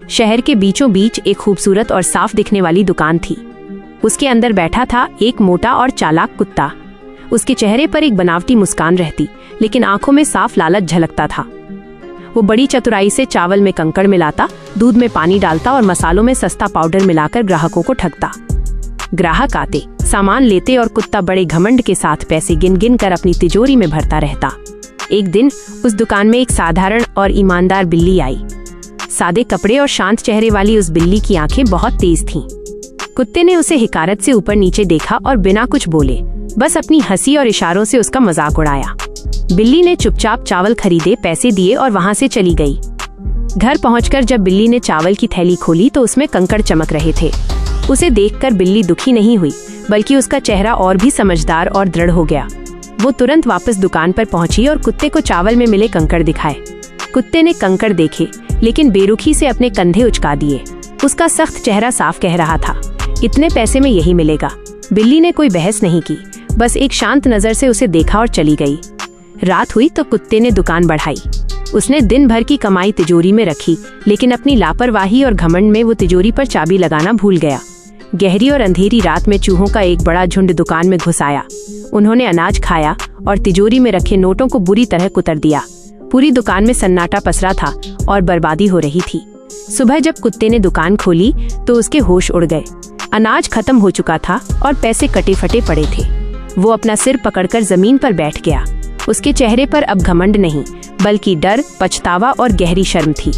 शहर के बीचों बीच एक खूबसूरत और साफ दिखने वाली दुकान थी। उसके अंदर बैठा था एक मोटा और चालाक कुत्ता। उसके चेहरे पर एक बनावटी मुस्कान रहती, लेकिन आंखों में साफ लालच झलकता था। वो बड़ी चतुराई से चावल में कंकड़ मिलाता, दूध में पानी डालता और मसालों में सस्ता पाउडर मिलाकर ग्राहकों को ठगता। ग्राहक आते, सामान लेते और कुत्ता बड़े घमंड के साथ पैसे गिन गिन कर अपनी तिजोरी में भरता रहता। एक दिन उस दुकान में एक साधारण और ईमानदार बिल्ली आई। सादे कपड़े और शांत चेहरे वाली उस बिल्ली की आंखें बहुत तेज थीं। कुत्ते ने उसे हिकारत से ऊपर नीचे देखा और बिना कुछ बोले बस अपनी हंसी और इशारों से उसका मजाक उड़ाया। बिल्ली ने चुपचाप चावल खरीदे, पैसे दिए और वहां से चली गई। घर पहुंचकर जब बिल्ली ने चावल की थैली खोली तो उसमें कंकड़ चमक रहे थे। उसे देखकर बिल्ली दुखी नहीं हुई, बल्कि उसका चेहरा और भी समझदार और दृढ़ हो गया। वो तुरंत वापस दुकान पर पहुंची और कुत्ते को चावल में मिले कंकड़ दिखाए। कुत्ते ने कंकड़ देखे, लेकिन बेरुखी से अपने कंधे उचका दिए। उसका सख्त चेहरा साफ कह रहा था, इतने पैसे में यही मिलेगा। बिल्ली ने कोई बहस नहीं की, बस एक शांत नजर से उसे देखा और चली गई। रात हुई तो कुत्ते ने दुकान बढ़ाई। उसने दिन भर की कमाई तिजोरी में रखी, लेकिन अपनी लापरवाही और घमंड में वो तिजोरी पर चाबी लगाना भूल गया। गहरी और अंधेरी रात में चूहों का एक बड़ा झुंड दुकान में घुस आया। उन्होंने अनाज खाया और तिजोरी में रखे नोटों को बुरी तरह कुतर दिया। पूरी दुकान में सन्नाटा पसरा था और बर्बादी हो रही थी। सुबह जब कुत्ते ने दुकान खोली तो उसके होश उड़ गए। अनाज खत्म हो चुका था और पैसे कटे फटे पड़े थे। वो अपना सिर पकड़कर जमीन पर बैठ गया। उसके चेहरे पर अब घमंड नहीं, बल्कि डर, पछतावा और गहरी शर्म थी।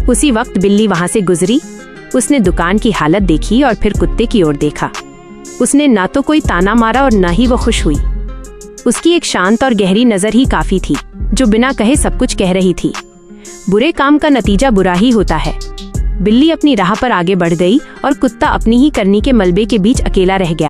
उसी वक्त बिल्ली वहां से गुजरी। उसने दुकान की हालत देखी और फिर कुत्ते की ओर देखा। उसने ना तो कोई ताना मारा और न ही वो खुश हुई। उसकी एक शांत और गहरी नजर ही काफी थी, जो बिना कहे सब कुछ कह रही थी। बुरे काम का नतीजा बुरा ही होता है। बिल्ली अपनी राह पर आगे बढ़ गई और कुत्ता अपनी ही करनी के मलबे के बीच अकेला रह गया।